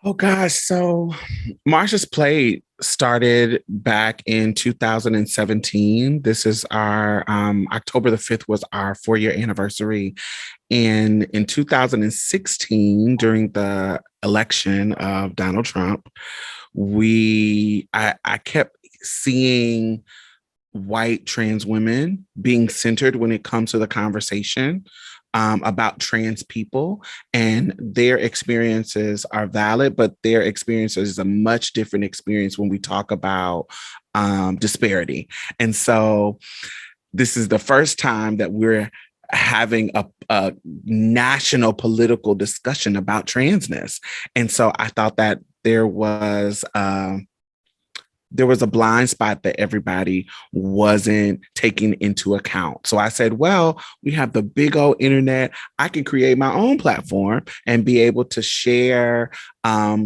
Oh gosh, so Marsha's Plate started back in 2017. This is our October the 5th was our 4-year anniversary. And in 2016, during the election of Donald Trump, I kept seeing white trans women being centered when it comes to the conversation about trans people, and their experiences are valid, but their experiences is a much different experience when we talk about disparity. And so this is the first time that we're having a national political discussion about transness. And so I thought that there was a blind spot that everybody wasn't taking into account. So I said, well, we have the big old internet. I can create my own platform and be able to share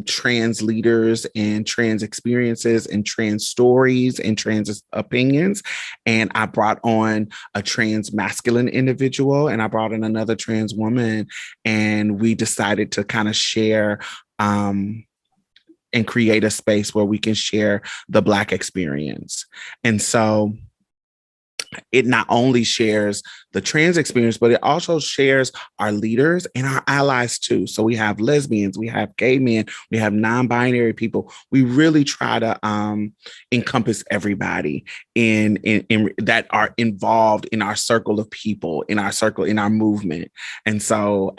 trans leaders and trans experiences and trans stories and trans opinions. And I brought on a trans masculine individual and I brought in another trans woman, and we decided to kind of share and create a space where we can share the Black experience. And so it not only shares the trans experience, but it also shares our leaders and our allies too. So we have lesbians, we have gay men, we have non-binary people. We really try to encompass everybody in that are involved in our circle of people, in our movement. And so,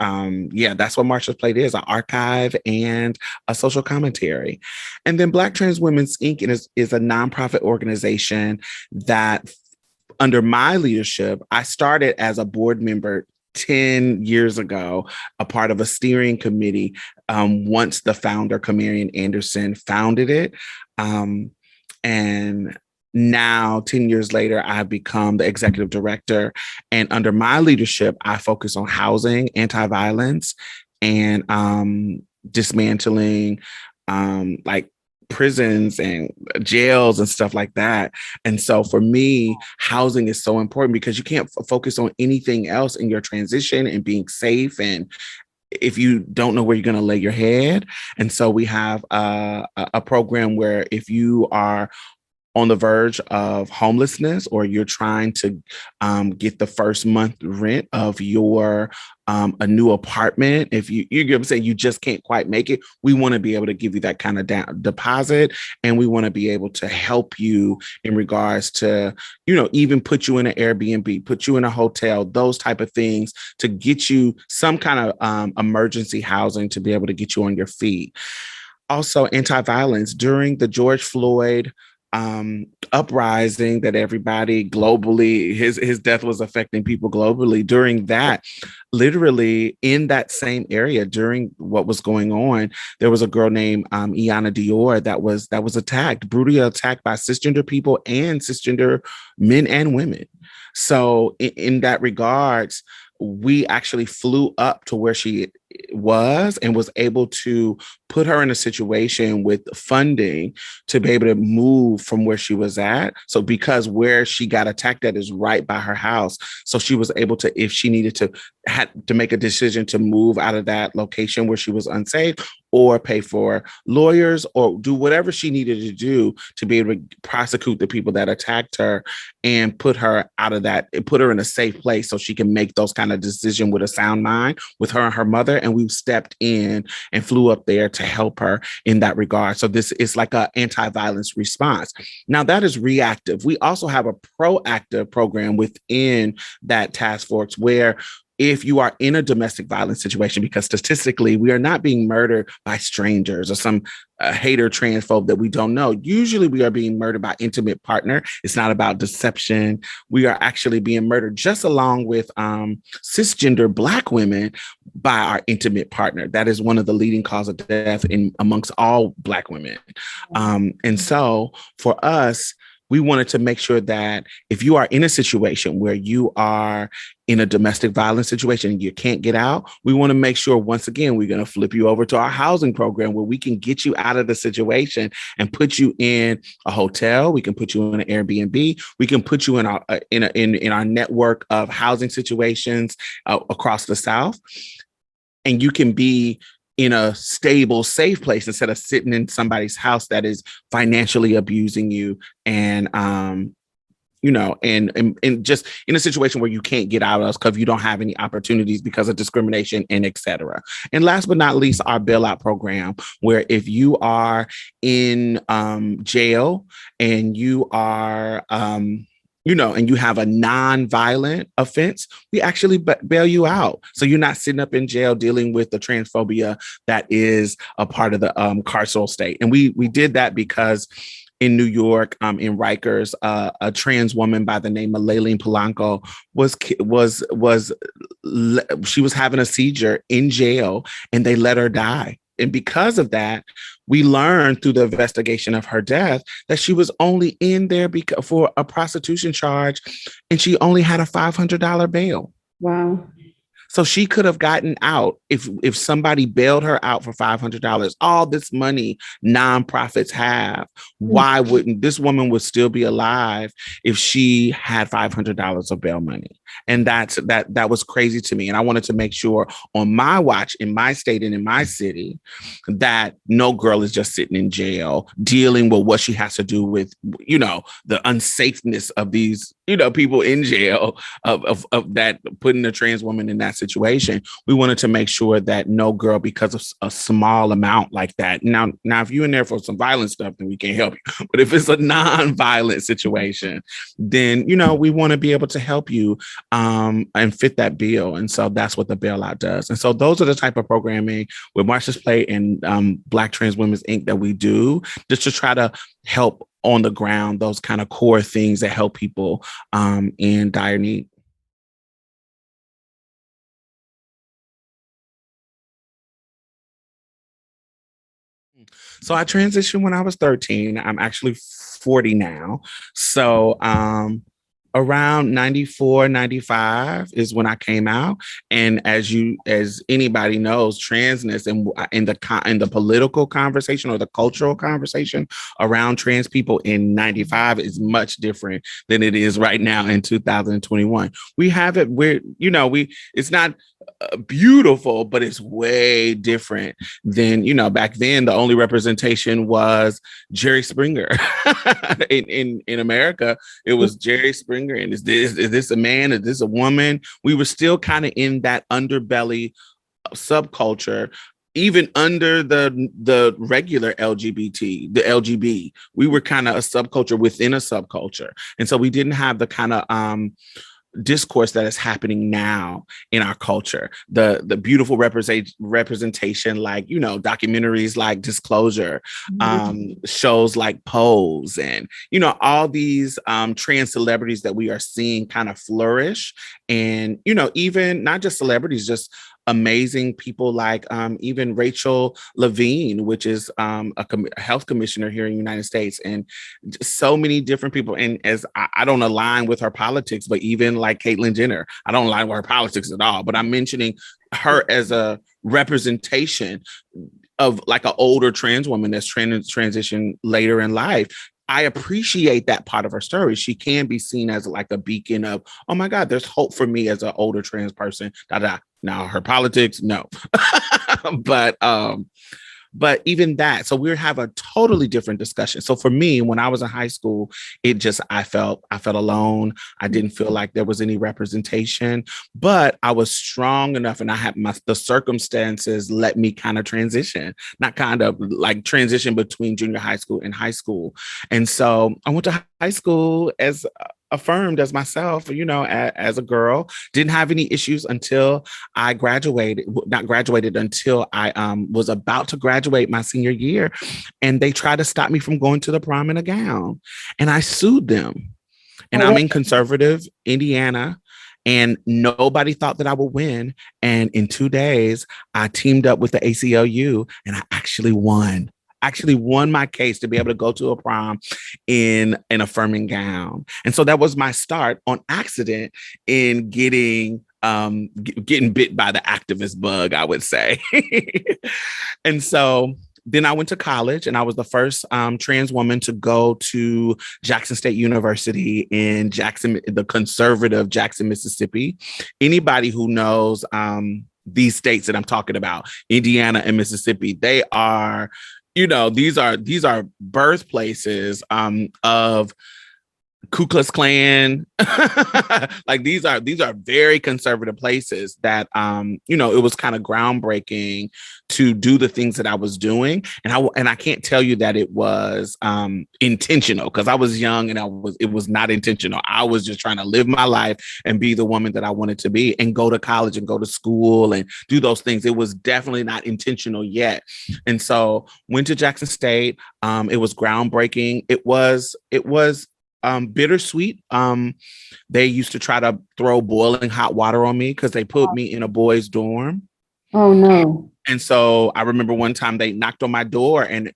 yeah, that's what Martsha's Plate is: an archive and a social commentary. And then Black Transwomen Inc. is a nonprofit organization that, under my leadership, I started as a board member 10 years ago, a part of a steering committee, once the founder, Kamarian Anderson, founded it. And now, 10 years later, I've become the executive director. And under my leadership, I focus on housing, anti-violence, and dismantling like prisons and jails and stuff like that. And so for me, housing is so important because you can't focus on anything else in your transition and being safe, and if you don't know where you're going to lay your head. And so we have a program where if you are on the verge of homelessness, or you're trying to get the first month rent of your a new apartment, if you get what I'm saying, you just can't quite make it, we want to be able to give you that kind of deposit, and we want to be able to help you in regards to, even put you in an Airbnb, put you in a hotel, those type of things, to get you some kind of emergency housing to be able to get you on your feet. Also, anti-violence during the George Floyd uprising that everybody globally, his death was affecting people globally. During that, literally in that same area, during what was going on, there was a girl named Iana Dior that was attacked, brutally attacked by cisgender people and cisgender men and women. So in that regards, we actually flew up to where she was and was able to put her in a situation with funding to be able to move from where she was at. So because where she got attacked at is right by her house. So she was able to, if she needed to, had to make a decision to move out of that location where she was unsafe, or pay for lawyers, or do whatever she needed to do to be able to prosecute the people that attacked her and put her out of that, put her in a safe place so she can make those kind of decisions with a sound mind with her and her mother. And we stepped in and flew up there to help her in that regard. So this is like an anti-violence response. Now that is reactive. We also have a proactive program within that task force where, if you are in a domestic violence situation, because statistically we are not being murdered by strangers or some hater transphobe that we don't know. Usually we are being murdered by intimate partner. It's not about deception. We are actually being murdered just along with cisgender Black women by our intimate partner. That is one of the leading causes of death amongst all Black women. And so for us, we wanted to make sure that if you are in a situation where you are in a domestic violence situation and you can't get out, we want to make sure, once again, we're going to flip you over to our housing program where we can get you out of the situation and put you in a hotel. We can put you in an Airbnb. We can put you in our network of housing situations across the South. And you can be in a stable, safe place instead of sitting in somebody's house that is financially abusing you and and just in a situation where you can't get out of because you don't have any opportunities because of discrimination and et cetera. And last but not least, our bailout program, where if you are in jail and you are and you have a non-violent offense, we actually bail you out. So you're not sitting up in jail dealing with the transphobia that is a part of the carceral state. And we did that because in New York, in Rikers, a trans woman by the name of Layleen Polanco she was having a seizure in jail, and they let her die. And because of that, we learned through the investigation of her death that she was only in there for a prostitution charge, and she only had a $500 bail. Wow. So she could have gotten out if somebody bailed her out for $500. All this money nonprofits have. Why wouldn't this woman would still be alive if she had $500 of bail money? And that was crazy to me. And I wanted to make sure on my watch, in my state and in my city, that no girl is just sitting in jail dealing with what she has to do with, the unsafeness of these, people in jail of that, putting a trans woman in that situation. We wanted to make sure that no girl, because of a small amount like that. Now, if you're in there for some violent stuff, then we can't help you. But if it's a non-violent situation, then, we want to be able to help you and fit that bill. And so that's what the bailout does. And so those are the type of programming with Martsha's Plate and Black Transwomen Inc. that we do, just to try to help on the ground, those kind of core things that help people in dire need. So I transitioned when I was 13. I'm actually 40 now. So around 94, 95 is when I came out. And as anybody knows, transness and in the political conversation or the cultural conversation around trans people in 95 is much different than it is right now in 2021. We have it where, it's not beautiful, but it's way different than, back then. The only representation was Jerry Springer. in America, it was Jerry Springer. And is this a man? Is this a woman? We were still kind of in that underbelly subculture. Even under the regular LGBT, the LGB, we were kind of a subculture within a subculture. And so we didn't have the kind of discourse that is happening now in our culture, the beautiful representation, like documentaries like Disclosure, shows like Pose, and all these trans celebrities that we are seeing kind of flourish. And even not just celebrities, just amazing people like even Rachel Levine, which is a health commissioner here in the United States, and so many different people. And as I don't align with her politics, but even like Caitlyn Jenner, I don't align with her politics at all, but I'm mentioning her as a representation of like an older trans woman that's transitioned later in life. I appreciate that part of her story. She can be seen as like a beacon of, oh my God, there's hope for me as an older trans person. Now her politics, no. But even that, so we have a totally different discussion. So for me, when I was in high school, I felt alone. I didn't feel like there was any representation, but I was strong enough, and I had the circumstances let me kind of transition, not kind of like transition between junior high school and high school. And so I went to high school as affirmed as myself, as a girl. Didn't have any issues until I not graduated until I was about to graduate my senior year. And they tried to stop me from going to the prom in a gown. And I sued them. And I'm in conservative Indiana. And nobody thought that I would win. And in 2 days, I teamed up with the ACLU and I actually won my case to be able to go to a prom in an affirming gown. And so that was my start on accident in getting bit by the activist bug, I would say. And so then I went to college, and I was the first trans woman to go to Jackson State University in Jackson, the conservative Jackson, Mississippi. Anybody who knows these states that I'm talking about, Indiana and Mississippi, they are, these are birthplaces of Ku Klux Klan. Like these are very conservative places that it was kind of groundbreaking to do the things that I was doing. And I can't tell you that it was intentional, because I was young and it was not intentional. I was just trying to live my life and be the woman that I wanted to be and go to college and go to school and do those things. It was definitely not intentional yet. And so went to Jackson State. It was groundbreaking. It was bittersweet. They used to try to throw boiling hot water on me because they put me in a boys' dorm. Oh no. And so I remember one time they knocked on my door and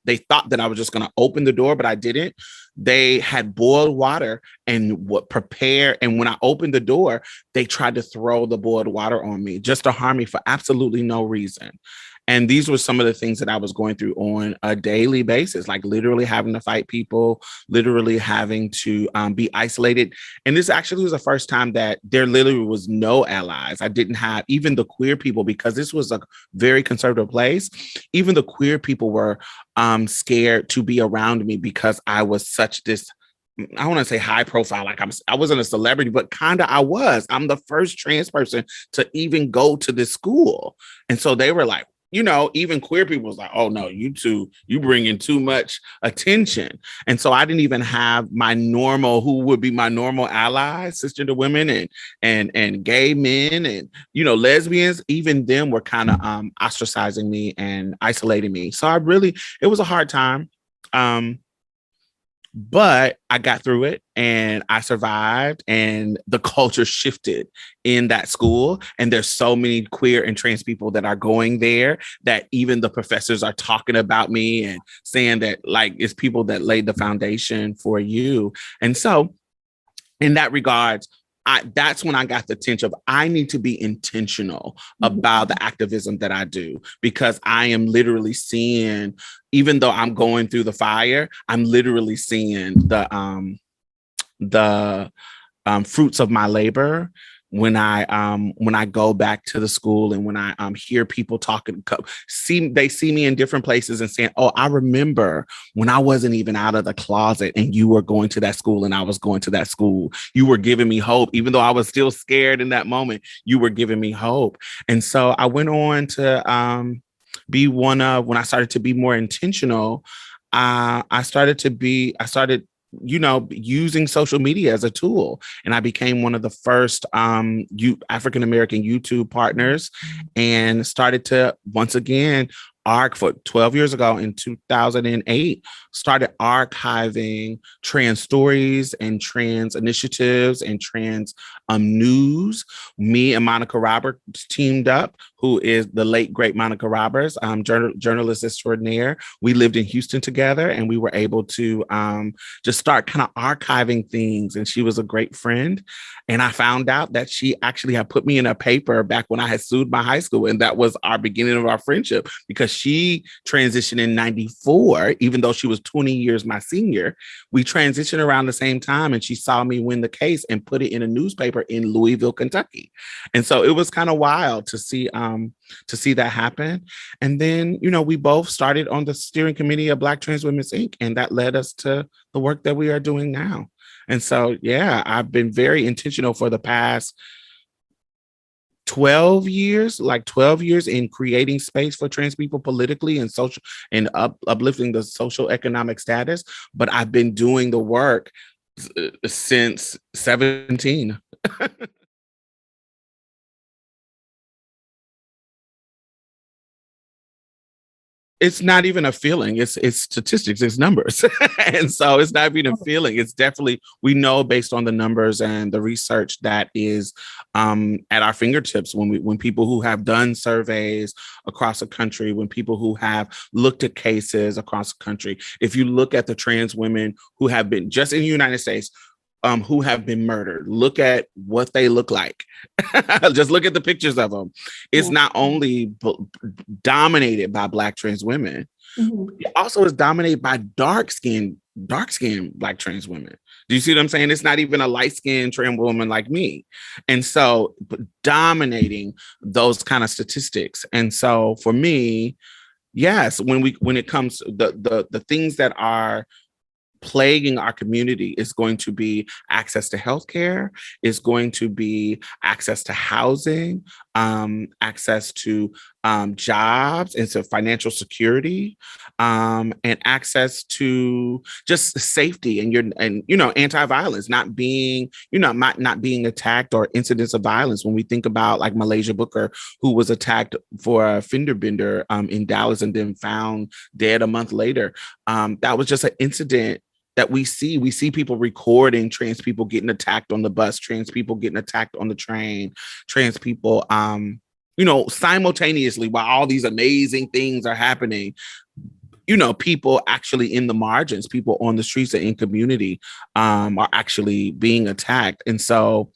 they thought that I was just going to open the door, but I didn't. They had boiled water and prepare. And when I opened the door, they tried to throw the boiled water on me just to harm me for absolutely no reason. And these were some of the things that I was going through on a daily basis, like literally having to fight people, literally having to be isolated. And this actually was the first time that there literally was no allies. I didn't have even the queer people, because this was a very conservative place. Even the queer people were scared to be around me because I was such this, I want to say high profile, like I wasn't a celebrity, but kind of I was. I'm the first trans person to even go to this school. And so they were like, even queer people was like, oh no, you bring in too much attention. And so I didn't even have who would be my normal allies, cisgender women and gay men and, lesbians, even them were kind of ostracizing me and isolating me. So it was a hard time. But I got through it and I survived, and the culture shifted in that school. And there's so many queer and trans people that are going there that even the professors are talking about me and saying that like it's people that laid the foundation for you. And so in that regards, that's when I got the tinge of I need to be intentional about the activism that I do, because I am literally seeing, even though I'm going through the fire, I'm literally seeing the fruits of my labor when I go back to the school and when I hear people talking, they see me in different places and saying, oh, I remember when I wasn't even out of the closet and you were going to that school and I was going to that school. You were giving me hope, even though I was still scared in that moment. You were giving me hope. And so I went on to be when I started to be more intentional. I started using social media as a tool. And I became one of the first African-American YouTube partners and started to, once again, for 12 years ago in 2008, started archiving trans stories and trans initiatives and trans news. Me and Monica Roberts teamed up, who is the late, great Monica Roberts, journalist extraordinaire. We lived in Houston together and we were able to just start kind of archiving things. And she was a great friend. And I found out that she actually had put me in a paper back when I had sued my high school. And that was our beginning of our friendship, because she transitioned in 94, even though she was 20 years my senior. We transitioned around the same time, and she saw me win the case and put it in a newspaper in Louisville, Kentucky. And so it was kind of wild to see that happen. And then, we both started on the steering committee of Black Transwomen Inc. And that led us to the work that we are doing now. And so, yeah, I've been very intentional for the past 12 years in creating space for trans people politically and social, and uplifting the social economic status. But I've been doing the work since 17. It's not even a feeling. It's statistics, it's numbers. And so it's not even a feeling. It's definitely, we know based on the numbers and the research that is at our fingertips when people who have done surveys across the country, when people who have looked at cases across the country, if you look at the trans women who have been just in the United States, who have been murdered. Look at what they look like. Just look at the pictures of them. It's not only dominated by Black trans women, it also is dominated by dark-skinned Black trans women. Do you see what I'm saying? It's not even a light-skinned trans woman like me. And so dominating those kind of statistics. And so for me, yes, when it comes to the things that are plaguing our community is going to be access to healthcare, is going to be access to housing, access to jobs and to financial security, and access to just safety and anti-violence, not being not being attacked or incidents of violence. When we think about like Malaysia Booker, who was attacked for a fender bender in Dallas and then found dead a month later, that was just an incident that we see people recording trans people getting attacked on the bus, trans people getting attacked on the train, trans people, simultaneously while all these amazing things are happening, people actually in the margins, people on the streets and in community, are actually being attacked. And so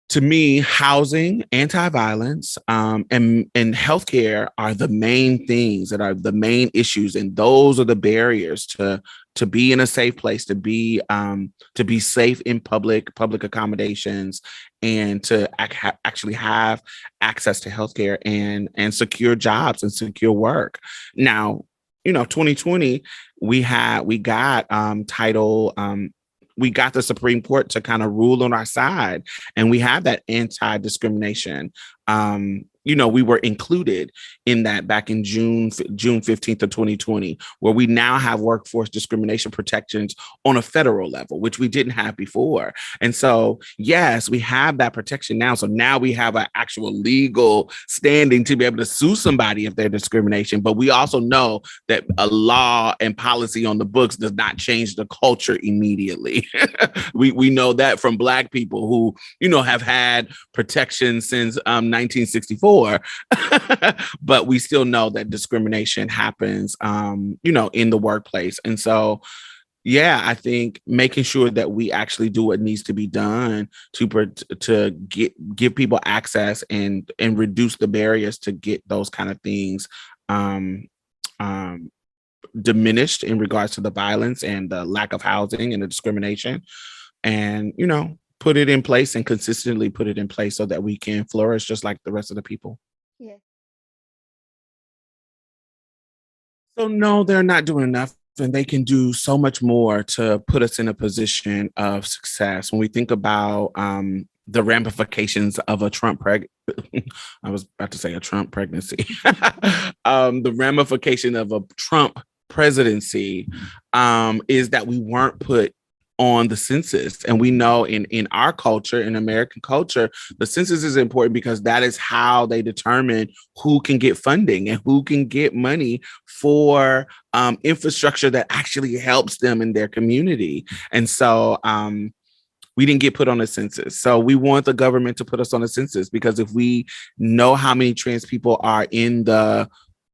to me, housing, anti-violence, and healthcare are the main things that are the main issues, and those are the barriers to be in a safe place, to be safe in public accommodations, and to actually have access to healthcare and secure jobs and secure work. Now, 2020, we got title. We got the Supreme Court to kind of rule on our side, and we have that anti-discrimination. We were included in that back in June 15th of 2020, where we now have workforce discrimination protections on a federal level, which we didn't have before. And so, yes, we have that protection now. So now we have an actual legal standing to be able to sue somebody if they're discrimination. But we also know that a law and policy on the books does not change the culture immediately. we know that from Black people who, have had protection since 1964. But we still know that discrimination happens, in the workplace. And so, yeah, I think making sure that we actually do what needs to be done to give people access and reduce the barriers to get those kind of things diminished in regards to the violence and the lack of housing and the discrimination, and put it in place and consistently put it in place so that we can flourish just like the rest of the people. Yeah. So no, they're not doing enough, and they can do so much more to put us in a position of success. When we think about the ramifications of a I was about to say a Trump pregnancy. The ramification of a Trump presidency is that we weren't put on the census. And we know in our culture, in American culture, the census is important because that is how they determine who can get funding and who can get money for infrastructure that actually helps them in their community. And so we didn't get put on a census. So we want the government to put us on a census, because if we know how many trans people are in the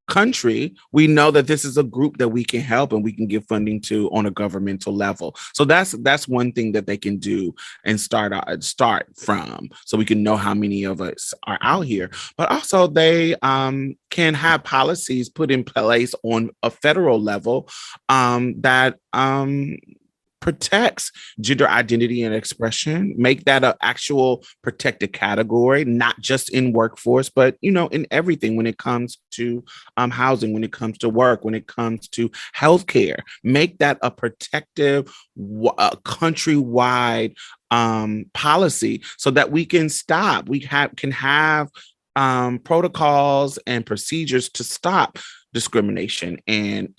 country, we know that this is a group that we can help and we can give funding to on a governmental level. So that's one thing that they can do and start from, so we can know how many of us are out here. But also they can have policies put in place on a federal level that protects gender identity and expression, make that an actual protected category, not just in workforce, but, in everything when it comes to housing, when it comes to work, when it comes to healthcare, make that a protective countrywide policy so that we can stop. We can have protocols and procedures to stop discrimination and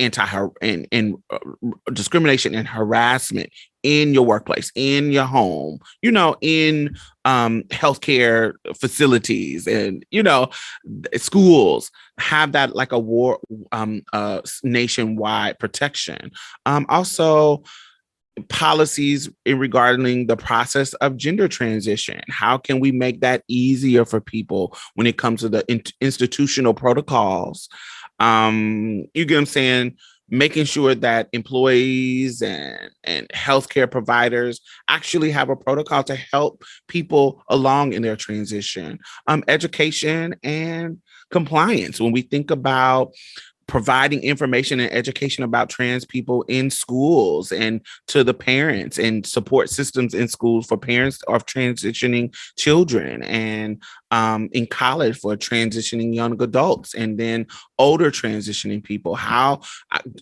discrimination and harassment in your workplace, in your home, in healthcare facilities, and schools. Have that like a war nationwide protection. Also, policies in regarding the process of gender transition. How can we make that easier for people when it comes to the institutional protocols? You get what I'm saying? Making sure that employees and healthcare providers actually have a protocol to help people along in their transition. Education and compliance. When we think about providing information and education about trans people in schools and to the parents, and support systems in schools for parents of transitioning children, and in college for transitioning young adults, and then older transitioning people. How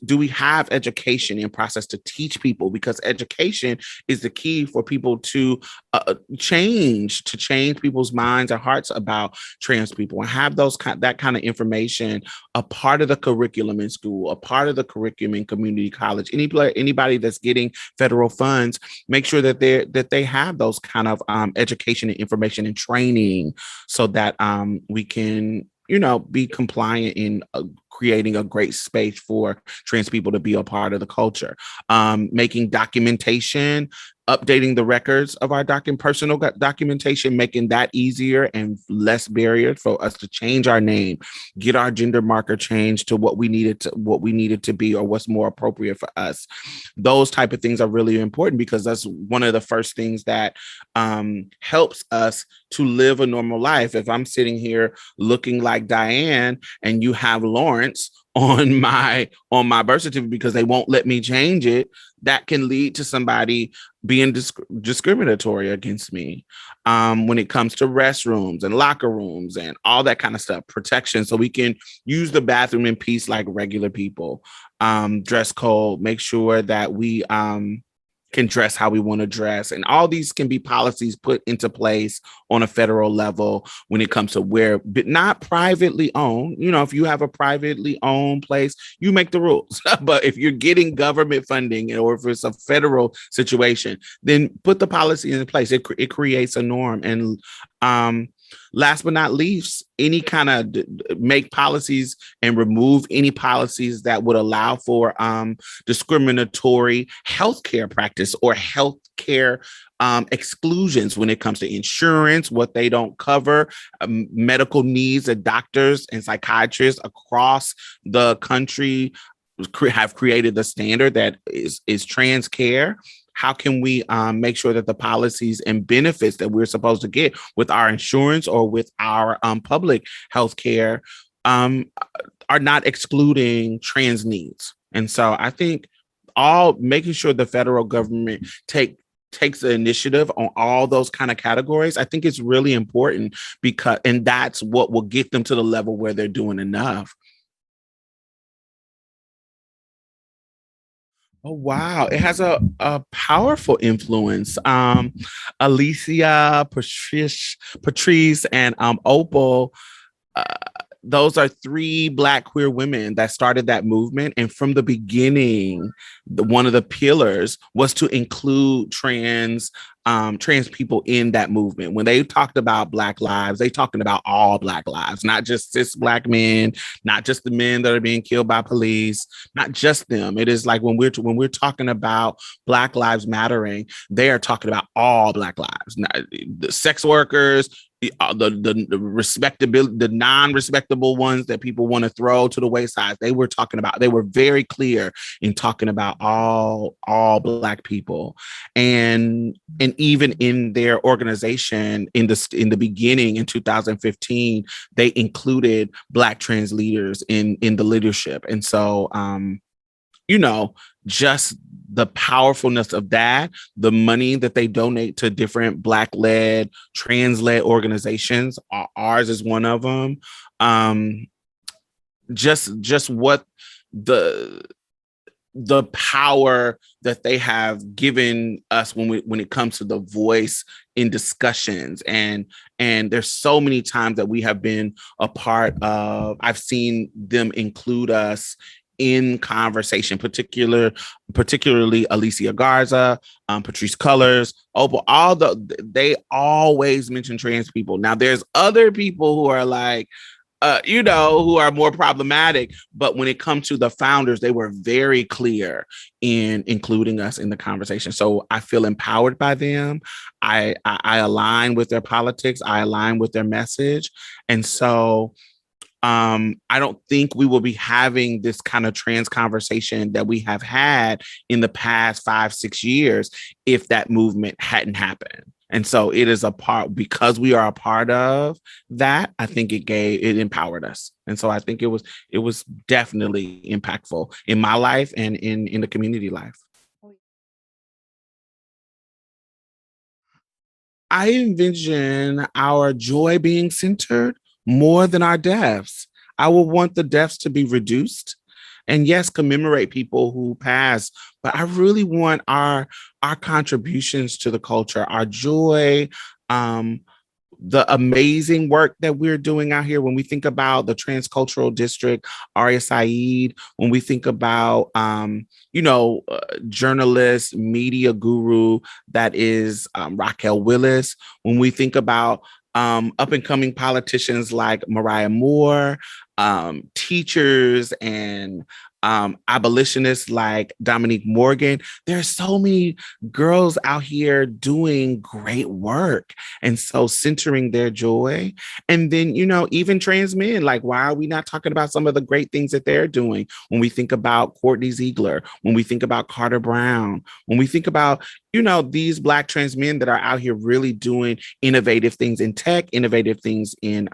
do we have education in process to teach people? Because education is the key for people to change people's minds and hearts about trans people, and have that kind of information a part of the curriculum in school, a part of the curriculum in community college. Anybody that's getting federal funds, make sure that they have those kind of education and information and training, so that we can, be compliant in creating a great space for trans people to be a part of the culture. Making documentation, updating the records of our personal documentation, making that easier and less barrier for us to change our name, get our gender marker changed to what we needed to be, or what's more appropriate for us. Those type of things are really important, because that's one of the first things that helps us to live a normal life. If I'm sitting here looking like Diane and you have Lawrence on my birth certificate because they won't let me change it, that can lead to somebody being discriminatory against me. When it comes to restrooms and locker rooms and all that kind of stuff, protection, so we can use the bathroom in peace like regular people. Dress code, make sure that we can dress how we want to dress. And all these can be policies put into place on a federal level when it comes to where, but not privately owned. If you have a privately owned place, you make the rules. But if you're getting government funding, or if it's a federal situation, then put the policy in place. It creates a norm. And last but not least, any kind of make policies and remove any policies that would allow for discriminatory healthcare practice or healthcare exclusions when it comes to insurance, what they don't cover, medical needs that doctors and psychiatrists across the country have created the standard that is trans care. How can we make sure that the policies and benefits that we're supposed to get with our insurance or with our public health care are not excluding trans needs? And so I think making sure the federal government takes the initiative on all those kind of categories, I think it's really important, and that's what will get them to the level where they're doing enough. Oh, wow. It has a powerful influence. Alicia, Patrice, and Opal, uh, those are three Black queer women that started that movement. And from the beginning, one of the pillars was to include trans people in that movement. When they talked about Black lives, they talking about all Black lives, not just cis Black men, not just the men that are being killed by police, not just them. It is like when we're talking about Black lives mattering, they are talking about all Black lives, not the sex workers, the respectability, the non-respectable ones that people want to throw to the wayside. They were very clear in talking about all Black people. And even in their organization in the beginning in 2015, they included Black trans leaders in the leadership. And so just the powerfulness of that, the money that they donate to different Black-led, trans-led organizations, ours is one of them. Just what the power that they have given us when it comes to the voice in discussions, and there's so many times that we have been a part of. I've seen them include us in conversation, particularly Alicia Garza, Patrice Cullors, Opal, they always mention trans people. Now there's other people who are like, who are more problematic. But when it comes to the founders, they were very clear in including us in the conversation. So I feel empowered by them. I align with their politics. I align with their message. And so I don't think we will be having this kind of trans conversation that we have had in the past 5-6 years if that movement hadn't happened. And so it is a part, because we are a part of that. I think it empowered us. And so I think it was definitely impactful in my life and in the community life. I envision our joy being centered more than our deaths. I will want the deaths to be reduced, and yes, commemorate people who pass, but I really want our contributions to the culture, our joy, um, the amazing work that we're doing out here. When we think about the Transcultural District, Aria Saeed, when we think about, journalist, media guru that is Raquel Willis, when we think about up and coming politicians like Mariah Moore, teachers and abolitionists like Dominique Morgan. There are so many girls out here doing great work. And so centering their joy. And then, even trans men, like, why are we not talking about some of the great things that they're doing? When we think about Courtney Ziegler, when we think about Carter Brown, when we think about, these Black trans men that are out here really doing innovative things in tech, innovative things in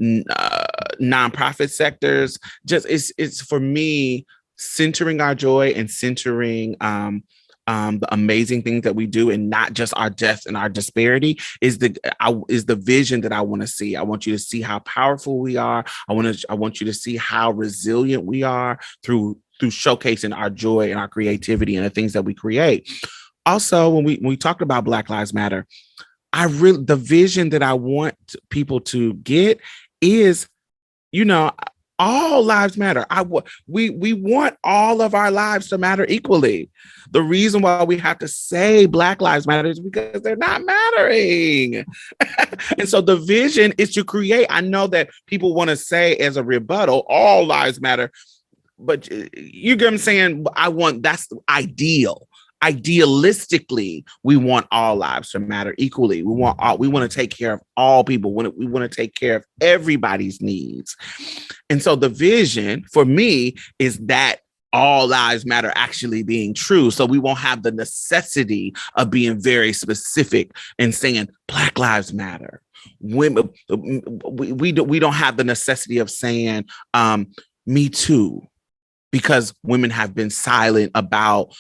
nonprofit sectors. Just it's for me, centering our joy and centering the amazing things that we do, and not just our deaths and our disparity, is the vision that I want to see. I want you to see how powerful we are. I want you to see how resilient we are through showcasing our joy and our creativity and the things that we create. Also, when we talked about Black Lives Matter, the vision that I want people to get is, you know, all lives matter. We want all of our lives to matter equally. The reason why we have to say Black Lives Matter is because they're not mattering. And so the vision is to create. I know that people want to say as a rebuttal, all lives matter, but you get what I'm saying? That's ideal. Idealistically, we want all lives to matter equally. We want to take care of all people. We want to take care of everybody's needs. And so the vision for me is that all lives matter actually being true. So we won't have the necessity of being very specific and saying Black Lives Matter. Women, we don't have the necessity of saying Me Too, because women have been silent about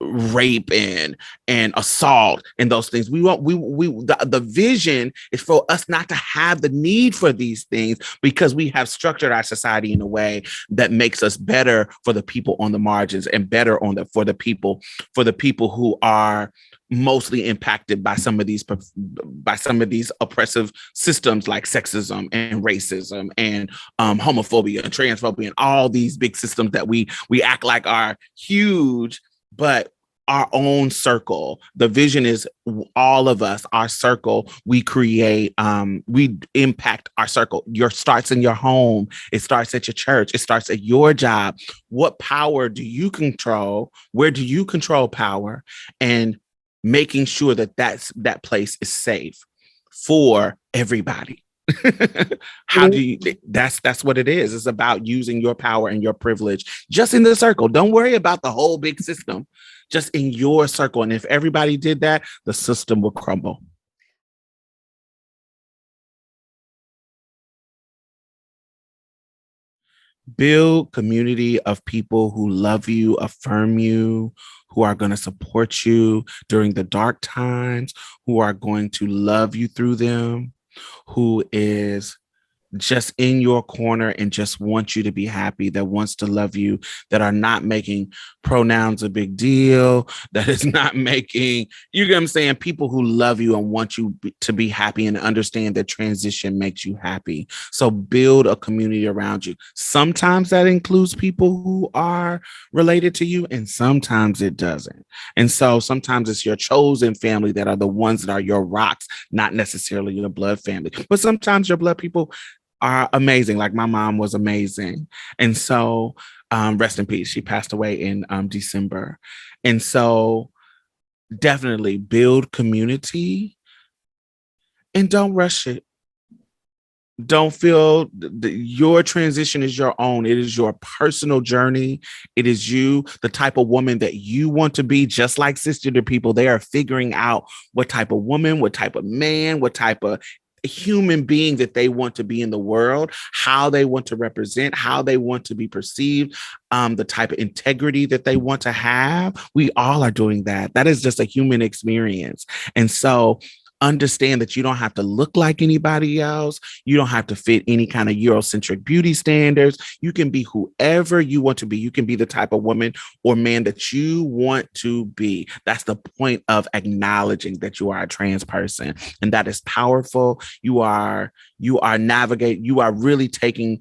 rape and assault and those things. The vision is for us not to have the need for these things, because we have structured our society in a way that makes us better for the people on the margins, and better for the people who are mostly impacted by some of these oppressive systems like sexism and racism and homophobia and transphobia and all these big systems that we act like are huge, but our own circle. The vision is all of us, our circle. We create, we impact our circle. Your starts in your home. It starts at your church. It starts at your job. What power do you control? Where do you control power? And making sure that place is safe for everybody. How do you that's what it is. It's about using your power and your privilege just in the circle. Don't worry about the whole big system, just in your circle. And if everybody did that, the system will crumble. Build community of people who love you, affirm you, who are going to support you during the dark times, who are going to love you through them, who is just in your corner and just want you to be happy, that wants to love you, that are not making pronouns a big deal, that is not making, you get what I'm saying, people who love you and want you to be happy and understand that transition makes you happy. So build a community around you. Sometimes that includes people who are related to you, and sometimes it doesn't. And so sometimes it's your chosen family that are the ones that are your rocks, not necessarily your blood family. But sometimes your blood people are amazing. Like my mom was amazing. And so rest in peace. She passed away in December. And so definitely build community and don't rush it. don't feel your transition is your own. It is your personal journey. It is you, the type of woman that you want to be, just like sister to people. They are figuring out what type of woman, what type of man, what type of human being that they want to be in the world, how they want to represent, how they want to be perceived, the type of integrity that they want to have. We all are doing that. That is just a human experience. And so understand that you don't have to look like anybody else. You don't have to fit any kind of Eurocentric beauty standards. You can be whoever you want to be. You can be the type of woman or man that you want to be. That's the point of acknowledging that you are a trans person. And that is powerful. You are really taking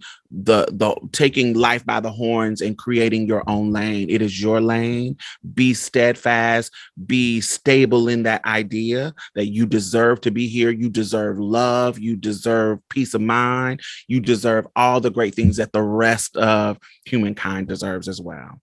taking life by the horns and creating your own lane. It is your lane. Be steadfast, be stable in that idea that you deserve to be here. You deserve love. You deserve peace of mind. You deserve all the great things that the rest of humankind deserves as well.